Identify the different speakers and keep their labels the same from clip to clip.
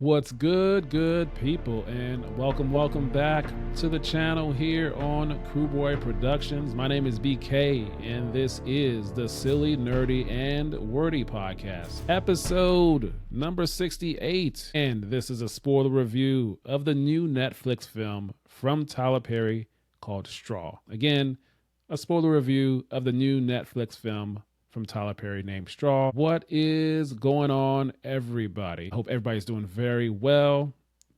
Speaker 1: What's good people, and welcome back to the channel here on KRUBOY Productions. My name is BK, and this is the Silly, Nerdy, and Wordy Podcast, episode number 68. And this is a spoiler review of the new Netflix film from Tyler Perry called Straw. Again, a spoiler review of the new Netflix film from Tyler Perry named Straw. What is going on, everybody? I hope everybody's doing very well.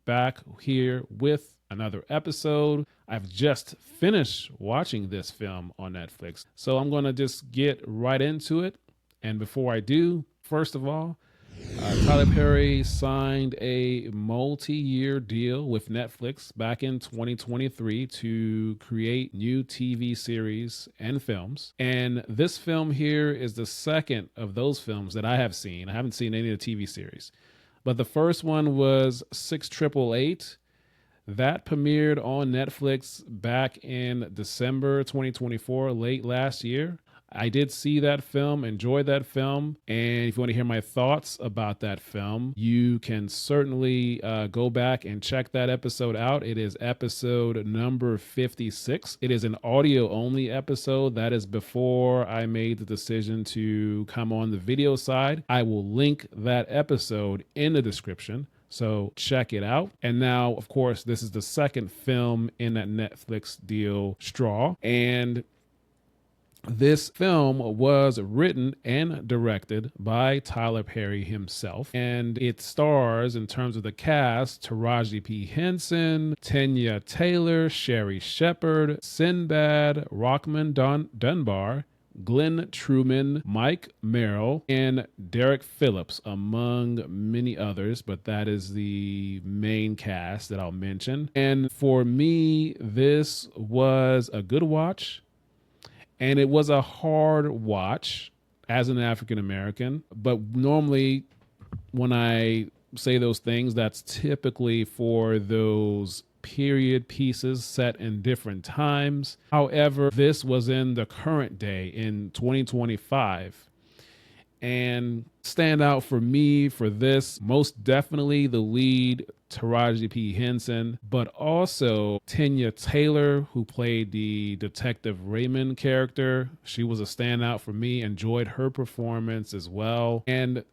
Speaker 1: Back here with another episode. I've just finished watching this film on Netflix, so I'm going to just get right into it. And before I do, first of all, Tyler Perry signed a multi-year deal with Netflix back in 2023 to create new TV series and films. And this film here is the second of those films that I have seen. I haven't seen any of the TV series, but the first one was 6888. That premiered on Netflix back in December 2024, late last year. I did see that film, enjoyed that film, and if you want to hear my thoughts about that film, you can certainly go back and check that episode out. It is episode number 56. It is an audio-only episode. That is before I made the decision to come on the video side. I will link that episode in the description, so check it out. And now, of course, this is the second film in that Netflix deal, Straw, and this film was written and directed by Tyler Perry himself, and it stars, in terms of the cast, Taraji P. Henson, Tanya Taylor, Sherry Shepard, Sinbad, Rockman Dunbar, Glynn Turman, Mike Merrill, and Derek Phillips, among many others, but that is the main cast that I'll mention. And for me, this was a good watch. And it was a hard watch as an African American, but normally when I say those things, that's typically for those period pieces set in different times. However, this was in the current day in 2025. And stand out for me for this, most definitely the lead, Taraji P. Henson, but also Tanya Taylor, who played the Detective Raymond character. She was a standout for me, enjoyed her performance as well. And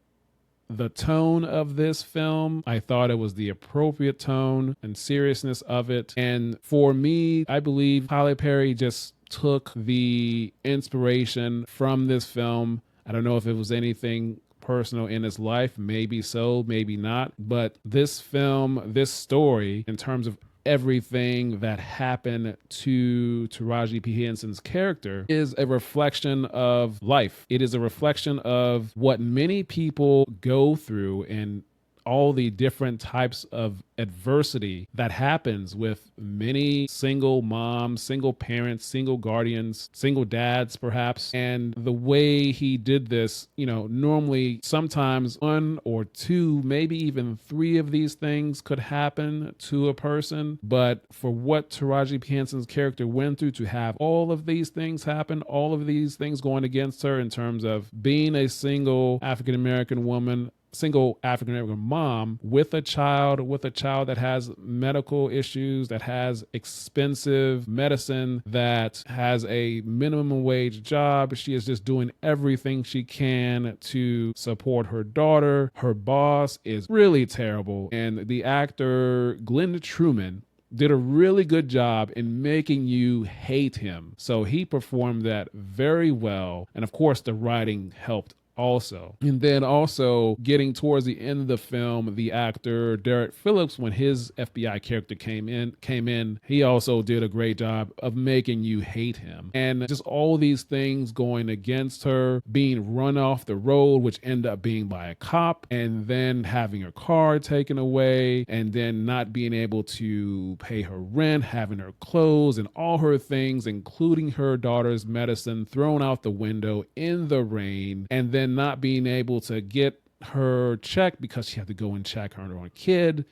Speaker 1: the tone of this film, I thought it was the appropriate tone and seriousness of it. And for me, I believe Tyler Perry just took the inspiration from this film. I don't know if it was anything personal in his life, maybe so, maybe not. But this film, this story, in terms of everything that happened to Taraji P. Henson's character, is a reflection of life. It is a reflection of what many people go through and all the different types of adversity that happens with many single moms, single parents, single guardians, single dads, perhaps. And the way he did this, normally sometimes one or two, maybe even three of these things could happen to a person. But for what Taraji P. Henson's character went through to have all of these things happen, all of these things going against her in terms of being a single African-American woman, single African-American mom with a child that has medical issues, that has expensive medicine, that has a minimum wage job. She is just doing everything she can to support her daughter. Her boss is really terrible. And the actor Glynn Turman did a really good job in making you hate him. So he performed that very well. And of course, the writing helped also. And then also getting towards the end of the film, the actor Derek Phillips, when his FBI character came in, he also did a great job of making you hate him. And just all these things going against her, being run off the road, which ended up being by a cop, and then having her car taken away, and then not being able to pay her rent, having her clothes and all her things, including her daughter's medicine, thrown out the window in the rain, and then not being able to get her check because she had to go and check her own kid.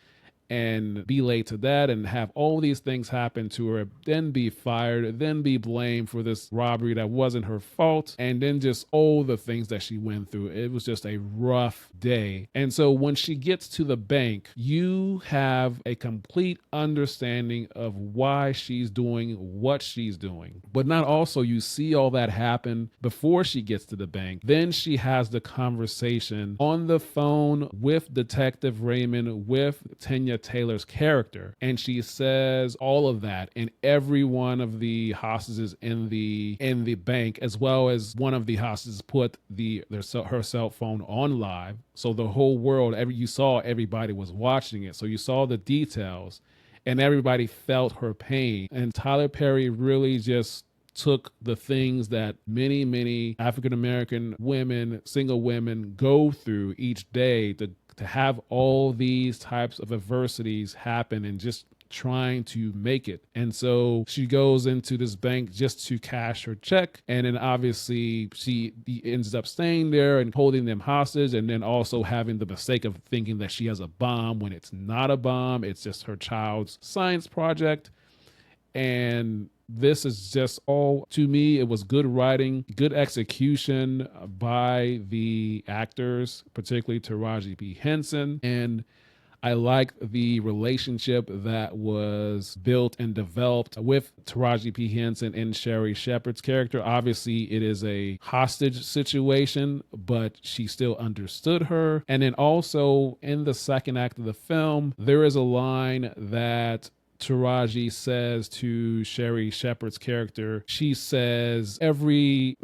Speaker 1: and be late to that and have all these things happen to her, then be fired, then be blamed for this robbery that wasn't her fault, and then just all the things that she went through. It was just a rough day. And so when she gets to the bank, you have a complete understanding of why she's doing what she's doing. But not also, you see all that happen before she gets to the bank. Then she has the conversation on the phone with Detective Raymond, with Tanya Taylor's character, and she says all of that, and every one of the hostages in the bank, as well as one of the hostages put her cell phone on live, so the whole world, you saw everybody was watching it, so you saw the details, and everybody felt her pain. And Tyler Perry really just took the things that many African-American women, single women, go through each day to have all these types of adversities happen and just trying to make it. And so she goes into this bank just to cash her check, and then obviously she ends up staying there and holding them hostage, and then also having the mistake of thinking that she has a bomb when it's not a bomb, it's just her child's science project. And this is just all, to me, it was good writing, good execution by the actors, particularly Taraji P. Henson. And I like the relationship that was built and developed with Taraji P. Henson and Sherry Shepherd's character. Obviously, it is a hostage situation, but she still understood her. And then also in the second act of the film, there is a line that Taraji says to Sherry Shepherd's character. She says every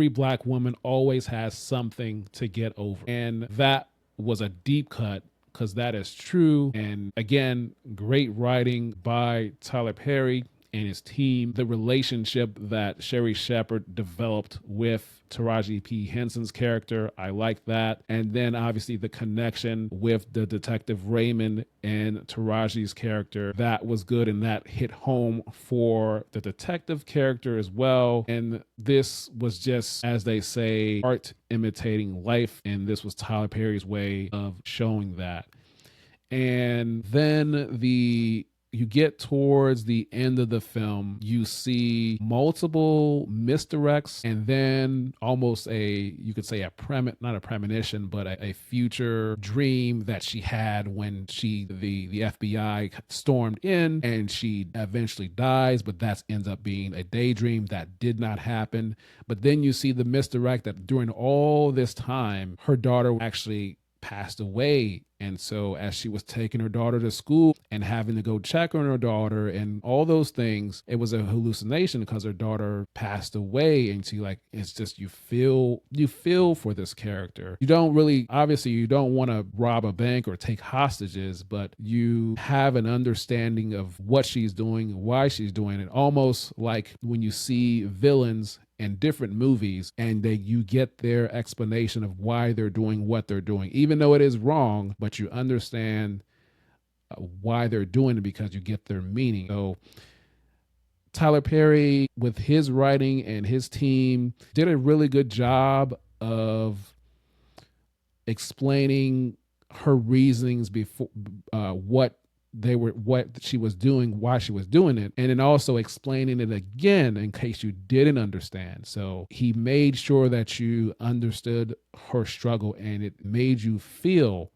Speaker 1: black woman always has something to get over. And that was a deep cut, because that is true. And again, great writing by Tyler Perry and his team. The relationship that Sherry Shepherd developed with Taraji P. Henson's character, I like that. And then obviously the connection with the Detective Raymond and Taraji's character, that was good, and that hit home for the detective character as well. And this was just, as they say, art imitating life, and this was Tyler Perry's way of showing that. And then you get towards the end of the film, you see multiple misdirects, and then almost you could say not a premonition, but a future dream that she had when the FBI stormed in, and she eventually dies, but that ends up being a daydream that did not happen. But then you see the misdirect that during all this time, her daughter actually passed away. And so as she was taking her daughter to school and having to go check on her daughter and all those things, it was a hallucination because her daughter passed away. And it's just, you feel for this character. You don't want to rob a bank or take hostages, but you have an understanding of what she's doing, why she's doing it. Almost like when you see villains in different movies, and you get their explanation of why they're doing what they're doing, even though it is wrong, but you understand why they're doing it because you get their meaning. So Tyler Perry, with his writing and his team, did a really good job of explaining her reasonings before what she was doing, why she was doing it, and then also explaining it again in case you didn't understand. So he made sure that you understood her struggle, and it made you feel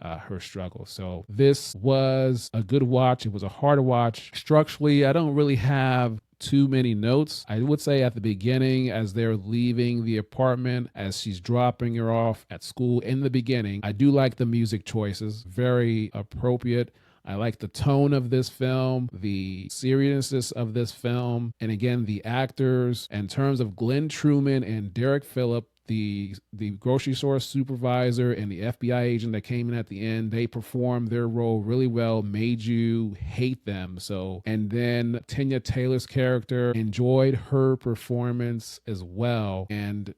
Speaker 1: her struggle. So this was a good watch. It was a hard watch. Structurally, I don't really have too many notes. I would say at the beginning, as they're leaving the apartment, as she's dropping her off at school in the beginning, I do like the music choices, very appropriate. I like the tone of this film, the seriousness of this film, and again, the actors. In terms of Glynn Turman and Derek Phillip, the grocery store supervisor and the FBI agent that came in at the end, they performed their role really well, made you hate them. So, and then Tanya Taylor's character, enjoyed her performance as well. And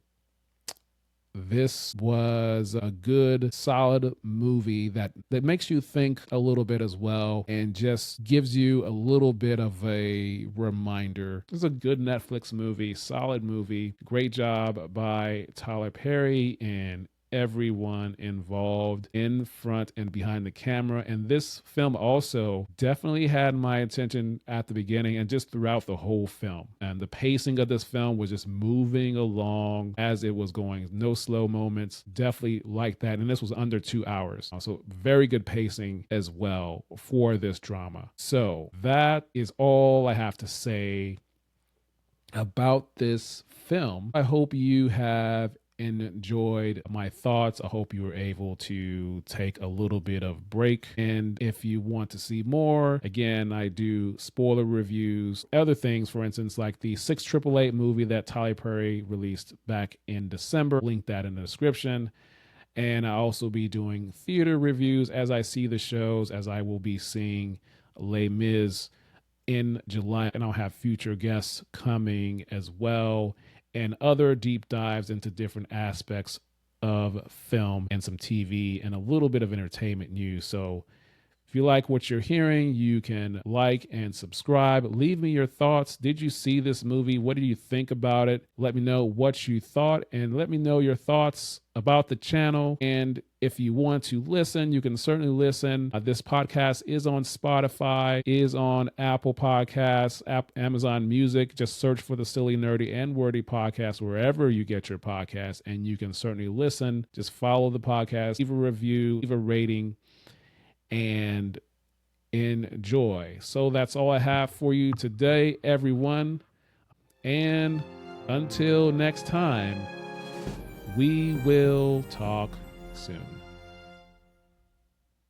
Speaker 1: this was a good, solid movie that makes you think a little bit as well, and just gives you a little bit of a reminder. It's a good Netflix movie, solid movie. Great job by Tyler Perry and everyone involved in front and behind the camera. And this film also definitely had my attention at the beginning and just throughout the whole film. And the pacing of this film was just moving along as it was going. No slow moments. Definitely like that. And this was under 2 hours. So very good pacing as well for this drama. So that is all I have to say about this film. I hope you have enjoyed my thoughts. I hope you were able to take a little bit of break. And if you want to see more, again, I do spoiler reviews, other things, for instance, like the 6888 movie that Tyler Perry released back in December. Link that in the description. And I'll also be doing theater reviews as I see the shows, as I will be seeing Les Mis in July, and I'll have future guests coming as well, and other deep dives into different aspects of film and some TV and a little bit of entertainment news. So if you like what you're hearing, you can like and subscribe. Leave me your thoughts. Did you see this movie? What did you think about it? Let me know what you thought, and let me know your thoughts about the channel. And if you want to listen, you can certainly listen. This podcast is on Spotify, is on Apple Podcasts, Amazon Music. Just search for the Silly, Nerdy, and Wordy podcast wherever you get your podcasts, and you can certainly listen. Just follow the podcast, leave a review, leave a rating, and enjoy. So that's all I have for you today, everyone. And until next time, we will talk soon.